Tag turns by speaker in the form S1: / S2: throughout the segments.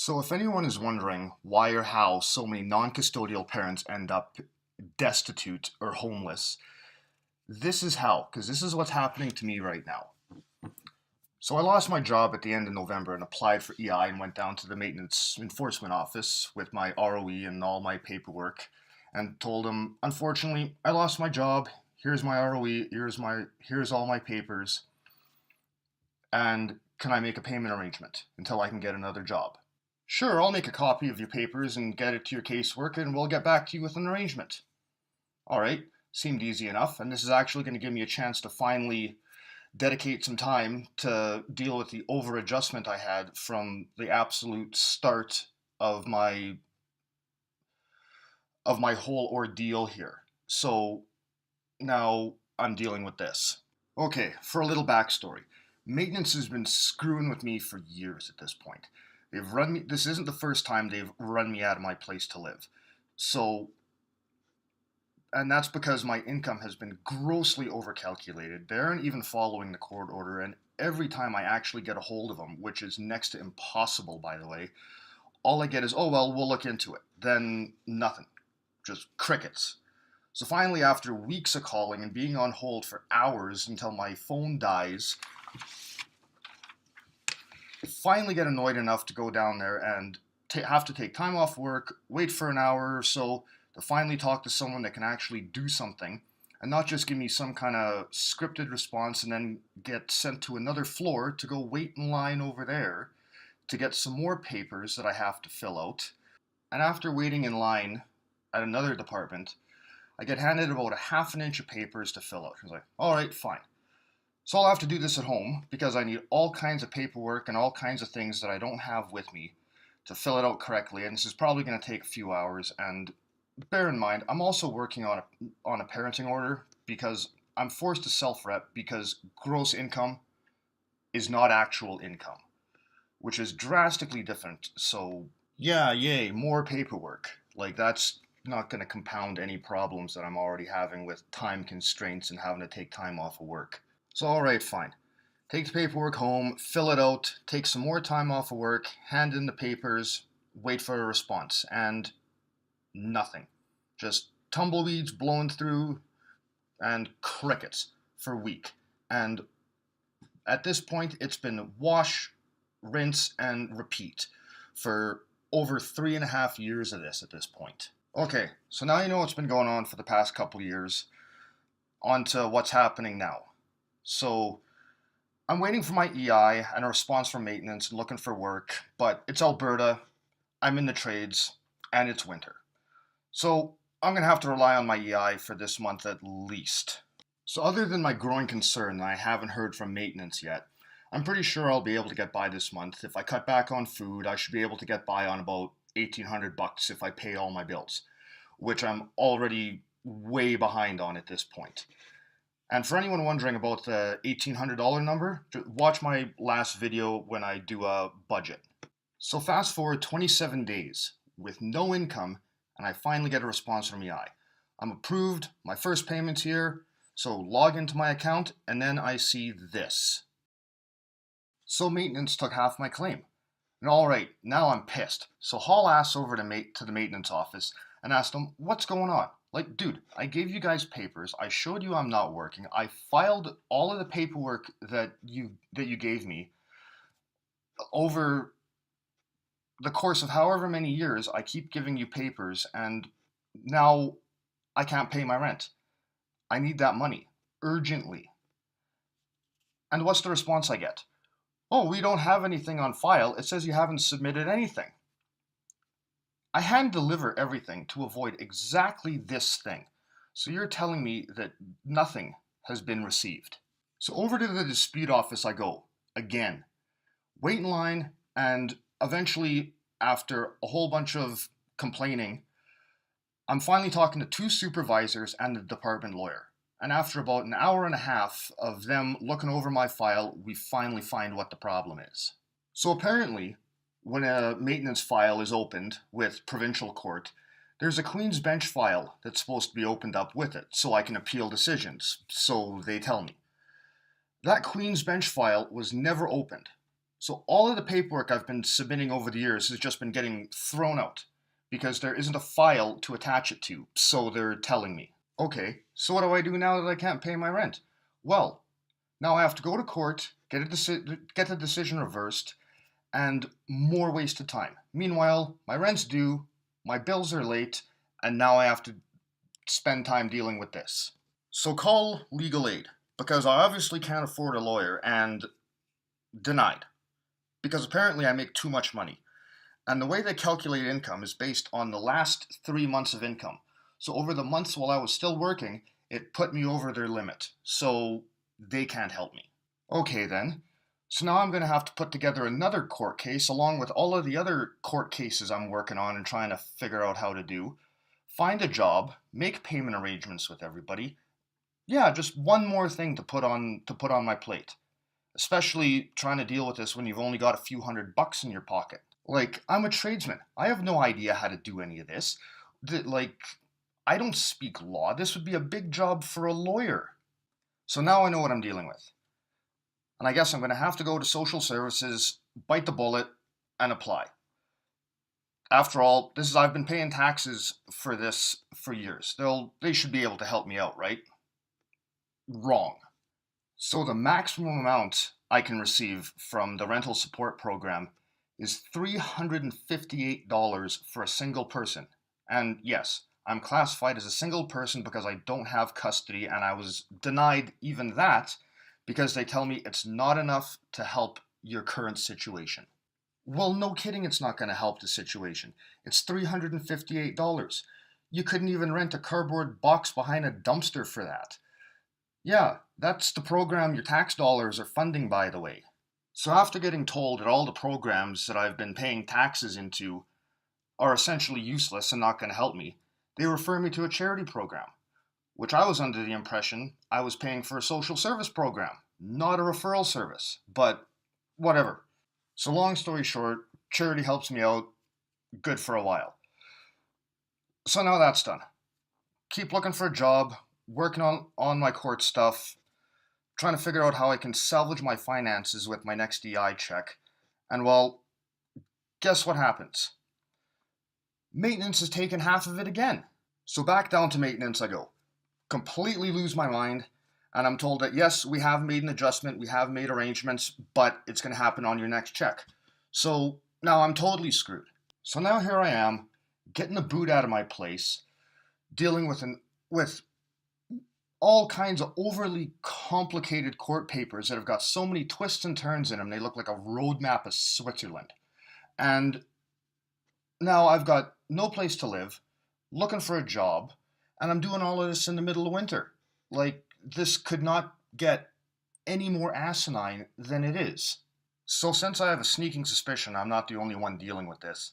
S1: So, if anyone is wondering why or how so many non custodial parents end up destitute or homeless, this is how, because this is what's happening to me right now. So, I lost my job at the end of November and applied for EI and went down to the maintenance enforcement office with my ROE and all my paperwork and told them, unfortunately, I lost my job. Here's my ROE, here's all my papers, and can I make a payment arrangement until I can get another job? Sure, I'll make a copy of your papers and get it to your caseworker and we'll get back to you with an arrangement. All right, seemed easy enough, and this is actually going to give me a chance to finally dedicate some time to deal with the over-adjustment I had from the absolute start of my whole ordeal here. So now I'm dealing with this. Okay, for a little backstory. Maintenance has been screwing with me for years at this point. They've run me, this isn't the first time they've run me out of my place to live. So, and that's because my income has been grossly overcalculated. They aren't even following the court order, and every time I actually get a hold of them, which is next to impossible, by the way, all I get is, oh, well, we'll look into it. Then nothing. Just crickets. So finally, after weeks of calling and being on hold for hours until my phone dies, I finally get annoyed enough to go down there and have to take time off work, wait for an hour or so to finally talk to someone that can actually do something and not just give me some kind of scripted response and then get sent to another floor to go wait in line over there to get some more papers that I have to fill out. And after waiting in line at another department, I get handed about a half an inch of papers to fill out. I was like, all right, fine. So I'll have to do this at home because I need all kinds of paperwork and all kinds of things that I don't have with me to fill it out correctly. And this is probably going to take a few hours. And bear in mind, I'm also working on a parenting order because I'm forced to self-rep because gross income is not actual income, which is drastically different. So yeah, yay, more paperwork. Like that's not going to compound any problems that I'm already having with time constraints and having to take time off of work. So alright, fine. Take the paperwork home, fill it out, take some more time off of work, hand in the papers, wait for a response, and nothing. Just tumbleweeds blowing through and crickets for a week. And at this point, it's been wash, rinse, and repeat for over 3.5 years of this at this point. Okay, so now you know what's been going on for the past couple years. On to what's happening now. So I'm waiting for my EI and a response from maintenance and looking for work, but it's Alberta, I'm in the trades, and it's winter. So I'm going to have to rely on my EI for this month at least. So other than my growing concern that I haven't heard from maintenance yet, I'm pretty sure I'll be able to get by this month. If I cut back on food, I should be able to get by on about $1,800 if I pay all my bills, which I'm already way behind on at this point. And for anyone wondering about the $1,800 number, watch my last video when I do a budget. So fast forward 27 days with no income, and I finally get a response from EI. I'm approved, my first payment's here, so log into my account, and then I see this. So maintenance took half my claim. And alright, now I'm pissed. So haul ass over to the maintenance office and asked them, what's going on? Like, dude, I gave you guys papers. I showed you I'm not working. I filed all of the paperwork that you gave me over the course of however many years. I keep giving you papers, and now I can't pay my rent. I need that money urgently. And what's the response I get? Oh, we don't have anything on file. It says you haven't submitted anything. I hand deliver everything to avoid exactly this thing. So you're telling me that nothing has been received. So over to the dispute office I go, again. Wait in line, and eventually, after a whole bunch of complaining, I'm finally talking to two supervisors and the department lawyer. And after about an hour and a half of them looking over my file, we finally find what the problem is. So apparently, when a maintenance file is opened with provincial court, there's a Queen's Bench file that's supposed to be opened up with it so I can appeal decisions, so they tell me. That Queen's Bench file was never opened. So all of the paperwork I've been submitting over the years has just been getting thrown out because there isn't a file to attach it to, so they're telling me. Okay, so what do I do now that I can't pay my rent? Well, now I have to go to court, get the decision reversed, and more wasted time. Meanwhile, my rent's due, my bills are late, and now I have to spend time dealing with this. So call legal aid, because I obviously can't afford a lawyer, and denied. Because apparently I make too much money. And the way they calculate income is based on the last 3 months of income. So over the months while I was still working, it put me over their limit. So they can't help me. Okay then. So now I'm going to have to put together another court case along with all of the other court cases I'm working on and trying to figure out how to do. Find a job, make payment arrangements with everybody. Yeah, just one more thing to put on my plate. Especially trying to deal with this when you've only got a few $100 in your pocket. Like, I'm a tradesman. I have no idea how to do any of this. Like, I don't speak law. This would be a big job for a lawyer. So now I know what I'm dealing with. And I guess I'm going to have to go to social services, bite the bullet, and apply. After all, I've been paying taxes for this for years. They should be able to help me out, right? Wrong. So the maximum amount I can receive from the rental support program is $358 for a single person. And yes, I'm classified as a single person because I don't have custody, and I was denied even that because they tell me it's not enough to help your current situation. Well, no kidding, it's not going to help the situation. It's $358. You couldn't even rent a cardboard box behind a dumpster for that. Yeah, that's the program your tax dollars are funding, by the way. So after getting told that all the programs that I've been paying taxes into are essentially useless and not going to help me, they refer me to a charity program, which I was under the impression I was paying for a social service program, not a referral service. But whatever. So long story short, charity helps me out good for a while. So now that's done. Keep looking for a job, working on my court stuff, trying to figure out how I can salvage my finances with my next DI check. And well, guess what happens? Maintenance has taken half of it again. So back down to maintenance I go. Completely lose my mind, and I'm told that yes, we have made an adjustment, we have made arrangements, but it's going to happen on your next check. So now I'm totally screwed. So now here I am, getting the boot out of my place, dealing with all kinds of overly complicated court papers that have got so many twists and turns in them, they look like a roadmap of Switzerland. And now I've got no place to live, looking for a job, and I'm doing all of this in the middle of winter. Like, this could not get any more asinine than it is. So since I have a sneaking suspicion I'm not the only one dealing with this,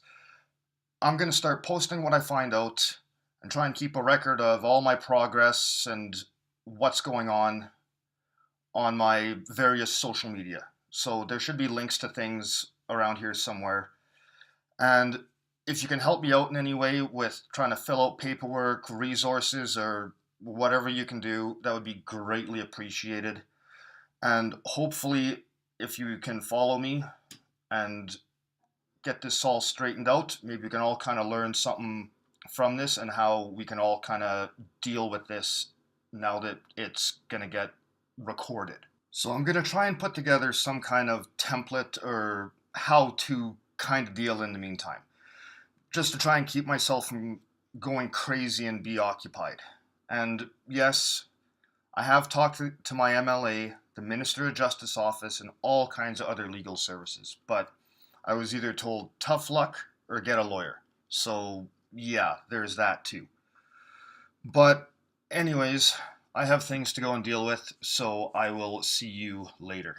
S1: I'm going to start posting what I find out and try and keep a record of all my progress and what's going on my various social media. So there should be links to things around here somewhere. And if you can help me out in any way with trying to fill out paperwork, resources, or whatever you can do, that would be greatly appreciated. And hopefully, if you can follow me and get this all straightened out, maybe we can all kind of learn something from this and how we can all kind of deal with this now that it's going to get recorded. So I'm going to try and put together some kind of template or how to kind of deal in the meantime, just to try and keep myself from going crazy and be occupied. And yes, I have talked to my MLA, the Minister of Justice office, and all kinds of other legal services, but I was either told tough luck or get a lawyer. So yeah, there's that too. But anyways, I have things to go and deal with, so I will see you later.